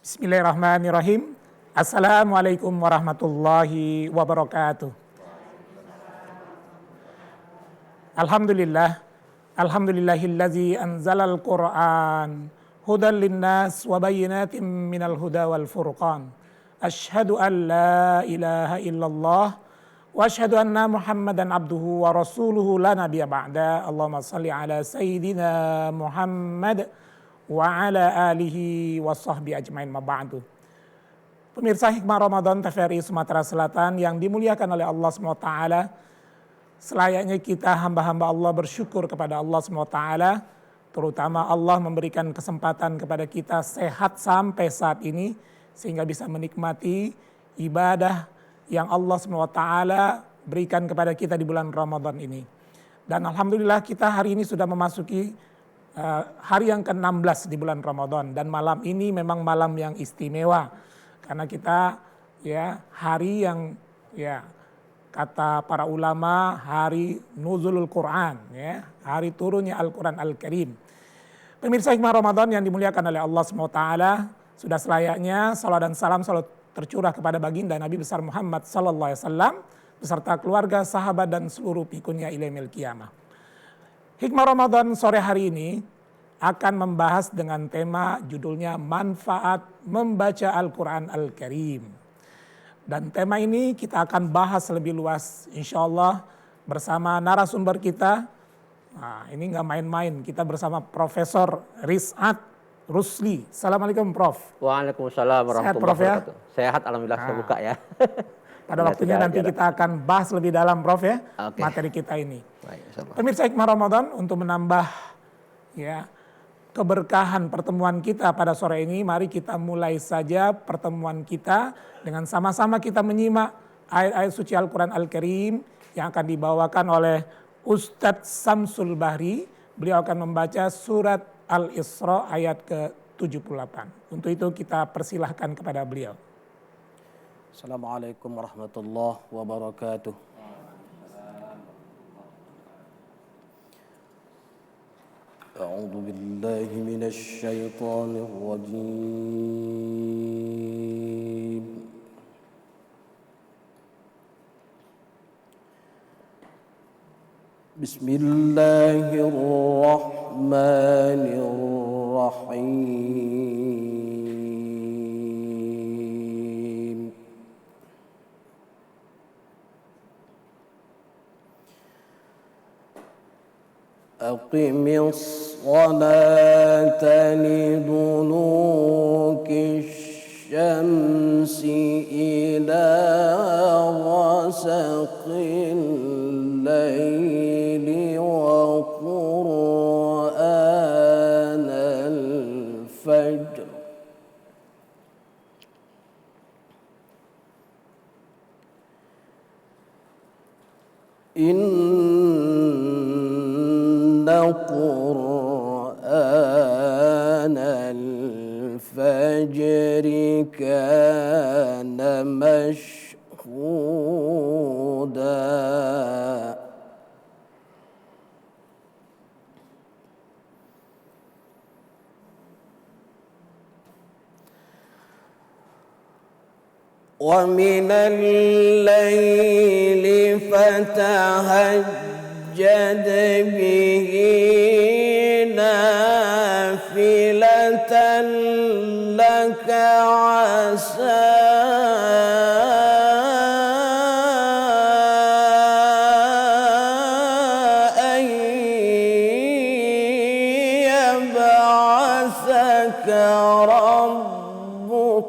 Bismillahirrahmanirrahim. Assalamualaikum warahmatullahi wabarakatuh. Alhamdulillah. Alhamdulillahillazi anzalal Qur'an hudan linnas wa bayyinatin minal huda wal furqan. Asyhadu an la ilaha illallah wa asyhadu anna Muhammadan abduhu wa rasuluhu la nabiyya ba'da. Allahumma shalli ala sayyidina Muhammad wa ala alihi wa sahbihi ajmain ma ba'du. Pemirsa Hikmah Ramadan TVRI Sumatera Selatan yang dimuliakan oleh Allah SWT, selayaknya kita hamba-hamba Allah bersyukur kepada Allah SWT, terutama Allah memberikan kesempatan kepada kita sehat sampai saat ini, sehingga bisa menikmati ibadah yang Allah SWT berikan kepada kita di bulan Ramadan ini. Dan Alhamdulillah kita hari ini sudah memasuki hari yang ke-16 di bulan Ramadan, dan malam ini memang malam yang istimewa karena kita hari yang kata para ulama hari nuzulul Quran, hari turunnya Al-Quran Al-Karim. Pemirsa Hikmah Ramadan yang dimuliakan oleh Allah SWT, sudah selayaknya salat dan salam selalu tercurah kepada baginda Nabi besar Muhammad SAW beserta keluarga, sahabat dan seluruh pikunnya ila yaumil qiyamah. Hikmah Ramadan sore hari ini akan membahas dengan tema judulnya manfaat membaca Al-Quran Al-Karim. Dan tema ini kita akan bahas lebih luas insya Allah bersama narasumber kita. Nah, ini nggak main-main, kita bersama Profesor Riz'at Rusli. Assalamualaikum Prof. Waalaikumsalam warahmatullahi wabarakatuh. Sehat alhamdulillah, saya buka ya. Pada waktunya nanti kita akan bahas lebih dalam Prof materi kita ini. Baik, pemirsa Hikmah Ramadan, untuk menambah keberkahan pertemuan kita pada sore ini, mari kita mulai saja pertemuan kita dengan sama-sama kita menyimak ayat-ayat suci Al-Quran Al-Karim yang akan dibawakan oleh Ustadz Samsul Bahri. Beliau akan membaca surat Al-Isra ayat ke-78. Untuk itu kita persilahkan kepada beliau. Assalamualaikum warahmatullahi wabarakatuh. A'udzu billahi minasy syaithanir rajim. Bismillahirrahmanirrahim. Aqimis الصلاة لدلوك الشمس إلى غسق الليل وقرآن الفجر إن قرآن الفجر كان مشهودا ومن الليل فتهجد به نافلة لك عسى أن يبعثك ربك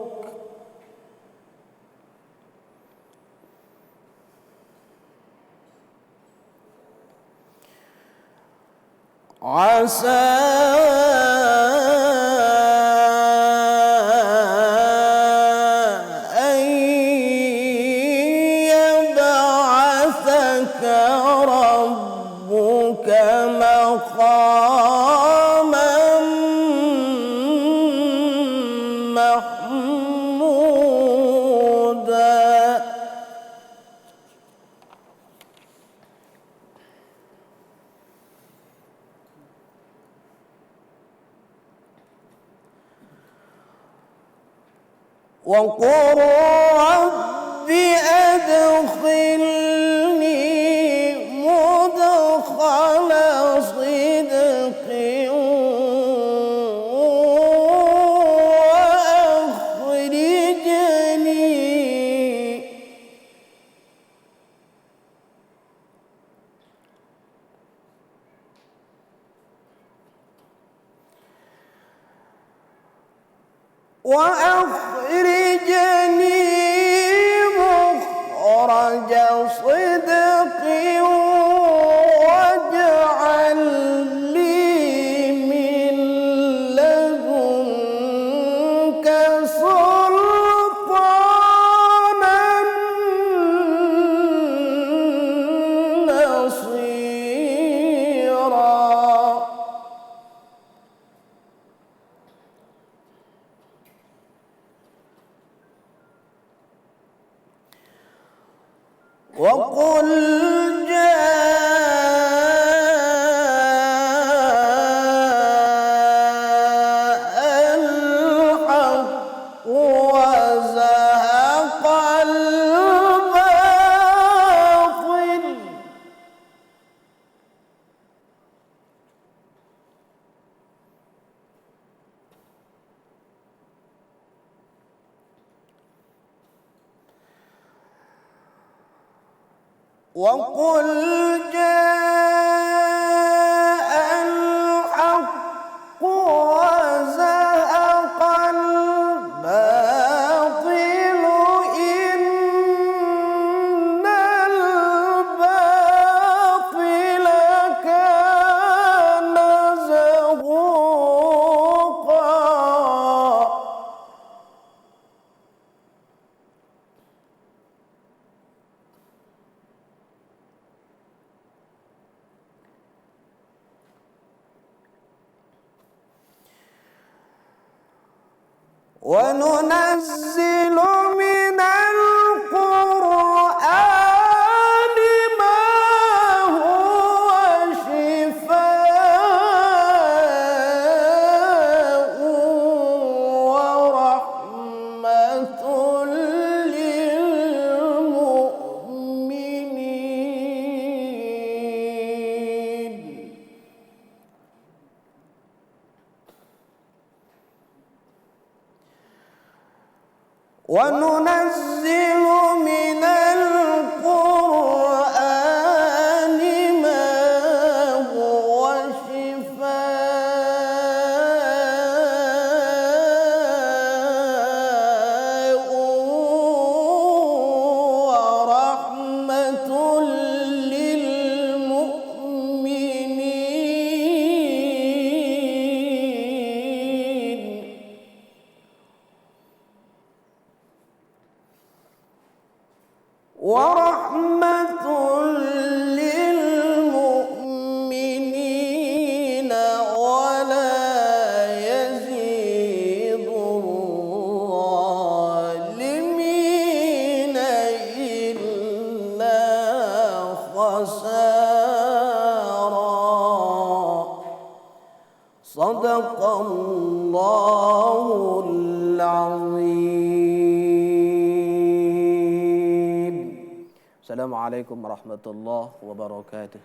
عسى أن يبعثك ربك مقاما محمودا وقل رب أدخلني مدخل صدق وأخرجني مخرج صدق واجعل لي من لدنك سلطانا نصيرا وقل جاء الحق وزهق الباطل وقل جاء الحق وزهق الباطل إن الباطل كان زهوقا وننزل من القرآن ما هو شفاء ورحمة للمؤمنين وننزل من القرآن ما هو شفاء ورحمة للمؤمنين ورحمة للمؤمنين ولا يزيد الظالمين إلا خسارا صدق الله العظيم. Assalamualaikum warahmatullahi wabarakatuh.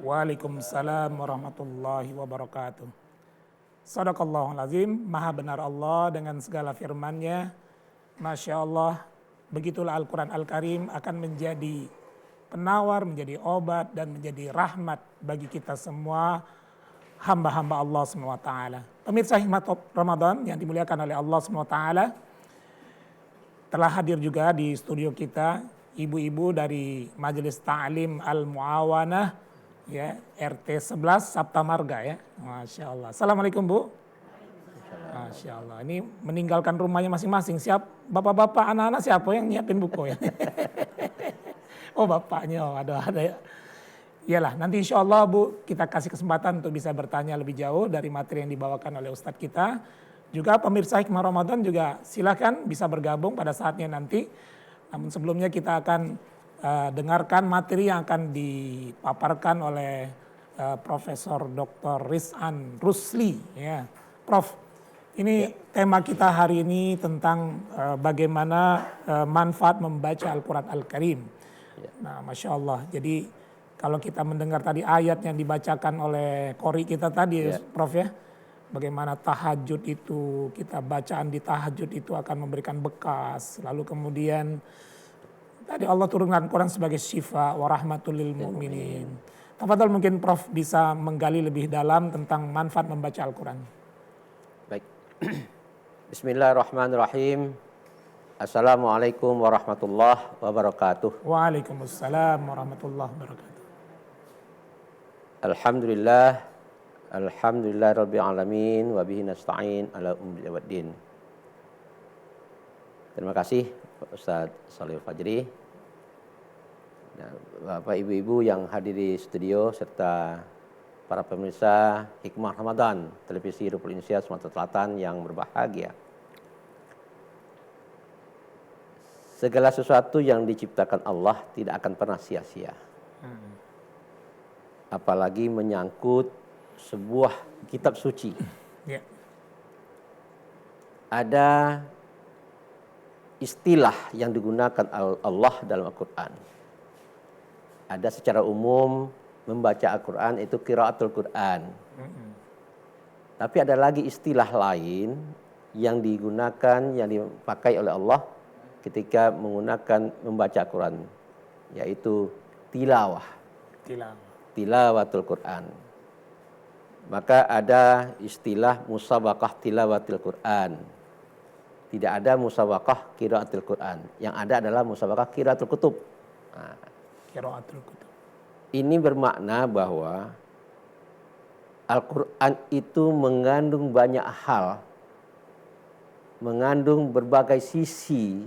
Waalaikumsalam warahmatullahi wabarakatuh. Sadaqallahul azim, maha benar Allah dengan segala firman-Nya. Masya Allah, begitulah Al-Quran Al-Karim akan menjadi penawar, menjadi obat, dan menjadi rahmat bagi kita semua hamba-hamba Allah SWT. Pemirsa Hikmat Ramadan yang dimuliakan oleh Allah SWT, telah hadir juga di studio kita ibu-ibu dari Majelis Ta'lim Al-Muawanah, ya, RT 11 Sabta Marga, ya. Masya Allah. Assalamualaikum Bu. Masya Allah. Ini meninggalkan rumahnya masing-masing. Siap bapak-bapak, anak-anak siapa yang nyiapin buku ya? Oh bapaknya, oh, ada ya. Iyalah, nanti insya Allah Bu kita kasih kesempatan untuk bisa bertanya lebih jauh dari materi yang dibawakan oleh Ustadz kita. Juga pemirsa Hikmah Ramadan juga silakan bisa bergabung pada saatnya nanti. Namun sebelumnya kita akan dengarkan materi yang akan dipaparkan oleh Profesor Dr. Rizan Rusli. Ya. Prof, Ini tema kita hari ini tentang bagaimana manfaat membaca Al-Quran Al-Karim. Nah, Masya Allah. Jadi kalau kita mendengar tadi ayat yang dibacakan oleh qori kita tadi, Prof ya. Bagaimana tahajud itu, kita bacaan di tahajud itu akan memberikan bekas. Lalu kemudian tadi Allah turunkan Quran sebagai syifa wa rahmatul lil mu'minin. Tafadhol, mungkin Prof bisa menggali lebih dalam tentang manfaat membaca Al-Quran. Baik. Bismillahirrahmanirrahim. Assalamualaikum warahmatullahi wabarakatuh. Waalaikumsalam warahmatullahi wabarakatuh. Alhamdulillah rabbil alamin wa bihi nasta'in ala umuri waddin. Terima kasih Pak Ustaz Shalih Fajri. Bapak Ibu-ibu yang hadir di studio serta para pemirsa Hikmah Ramadan Televisi Republik Indonesia Sumatera Selatan yang berbahagia. Segala sesuatu yang diciptakan Allah tidak akan pernah sia-sia. Apalagi menyangkut sebuah kitab suci. Ada istilah yang digunakan Allah dalam Al-Quran. Ada secara umum membaca Al-Quran itu qiraatul Quran. Tapi ada lagi istilah lain yang digunakan, yang dipakai oleh Allah ketika menggunakan membaca Al-Quran, yaitu tilawah. Tilawatul Quran. Maka ada istilah musabaqah tilawatil Quran. Tidak ada musabaqah qiraatul Quran. Yang ada adalah musabaqah qiraatul kutub. Qiraatul kutub. Ini bermakna bahwa Al-Quran itu mengandung banyak hal, mengandung berbagai sisi,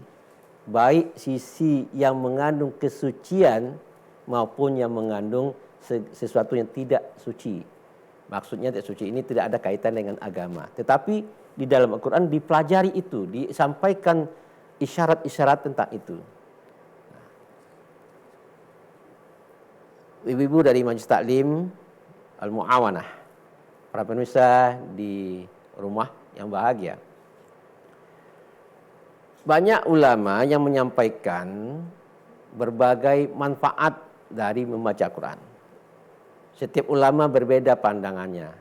baik sisi yang mengandung kesucian maupun yang mengandung sesuatu yang tidak suci. Maksudnya tidak suci ini tidak ada kaitan dengan agama. Tetapi di dalam Al-Quran dipelajari itu, disampaikan isyarat-isyarat tentang itu. Ibu-ibu dari Majelis Taklim Al-Mu'awanah, para pemirsa di rumah yang bahagia. Banyak ulama yang menyampaikan berbagai manfaat dari membaca Quran. Setiap ulama berbeda pandangannya.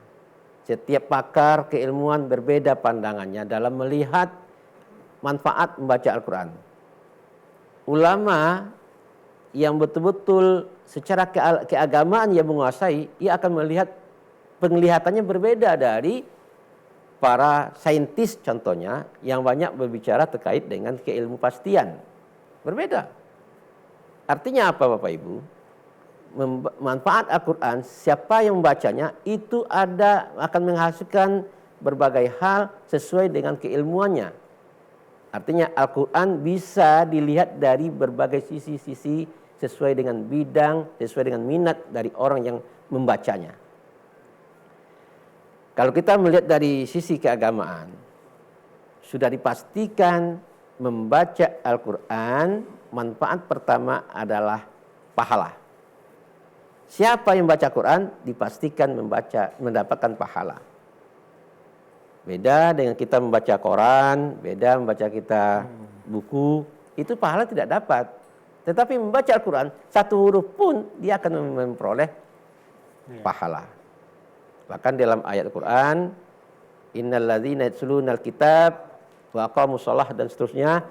Setiap pakar keilmuan berbeda pandangannya dalam melihat manfaat membaca Al-Quran. Ulama yang betul-betul secara keagamaan yang menguasai, ia akan melihat penglihatannya berbeda dari para saintis contohnya yang banyak berbicara terkait dengan keilmupastian. Berbeda. Artinya apa Bapak Ibu? Manfaat Al-Quran, siapa yang membacanya itu akan menghasilkan berbagai hal sesuai dengan keilmuannya. Artinya Al-Quran bisa dilihat dari berbagai sisi-sisi sesuai dengan bidang, sesuai dengan minat dari orang yang membacanya. Kalau kita melihat dari sisi keagamaan, sudah dipastikan membaca Al-Quran, manfaat pertama adalah pahala. Siapa yang baca Quran dipastikan mendapatkan pahala. Beda dengan kita membaca koran, beda membaca kita buku, itu pahala tidak dapat. Tetapi membaca Al-Quran, satu huruf pun dia akan memperoleh pahala. Bahkan dalam ayat Al-Quran, innal ladzina yatlunal kitab wa aqamus shalah dan seterusnya,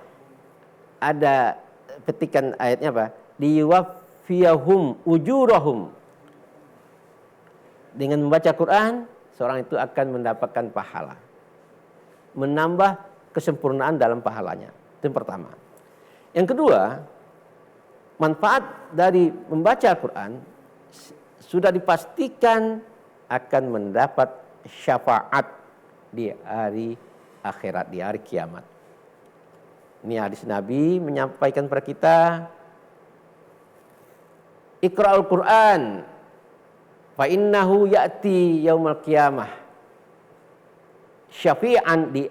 ada petikan ayatnya apa? Liwafiyahum ujurahum. Dengan membaca Quran, seorang itu akan mendapatkan pahala. Menambah kesempurnaan dalam pahalanya. Itu yang pertama. Yang kedua, manfaat dari membaca Al-Quran sudah dipastikan akan mendapat syafaat di hari akhirat, di hari kiamat. Ini hadis Nabi menyampaikan kepada kita, Iqra'ul Quran fa innahu ya'ti yaumal qiyamah syafi'an di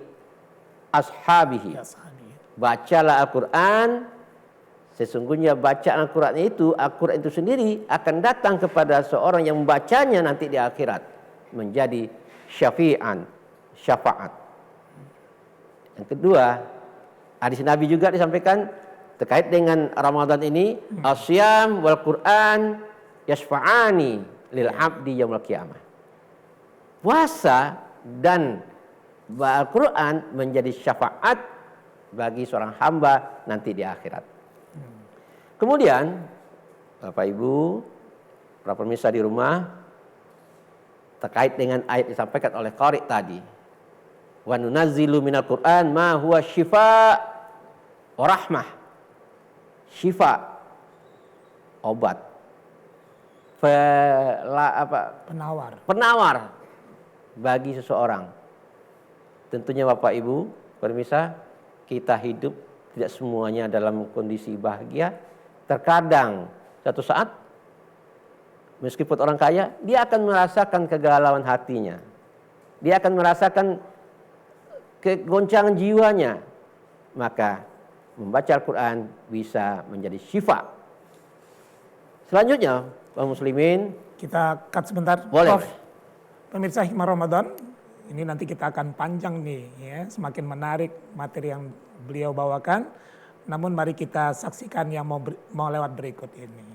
ashabihi. Bacalah Al-Quran, sesungguhnya bacaan Al-Quran itu sendiri akan datang kepada seorang yang membacanya nanti di akhirat menjadi syafi'an, syafaat. Yang kedua, hadis Nabi juga disampaikan terkait dengan Ramadan ini, asyam wal Quran yasfa'ani lil abdi yaumil qiyamah. Puasa dan Al-Quran menjadi syafaat bagi seorang hamba nanti di akhirat. Kemudian, Bapak Ibu, para pemirsa di rumah, terkait dengan ayat disampaikan oleh Qari tadi. Wa nunazzilu minal Qur'an ma huwa syifa wa rahmah. Syifa, obat. Penawar bagi seseorang. Tentunya Bapak Ibu, pemirsa, kita hidup tidak semuanya dalam kondisi bahagia. Terkadang suatu saat meskipun orang kaya, dia akan merasakan kegalauan hatinya. Dia akan merasakan kegoncangan jiwanya. Maka membaca Al-Quran bisa menjadi syifa. Selanjutnya, kaum muslimin, kita cut sebentar. Boleh. Prof. Pemirsa Hikmah Ramadan, ini nanti kita akan panjang nih ya, semakin menarik materi yang beliau bawakan. Namun mari kita saksikan yang mau lewat berikut ini.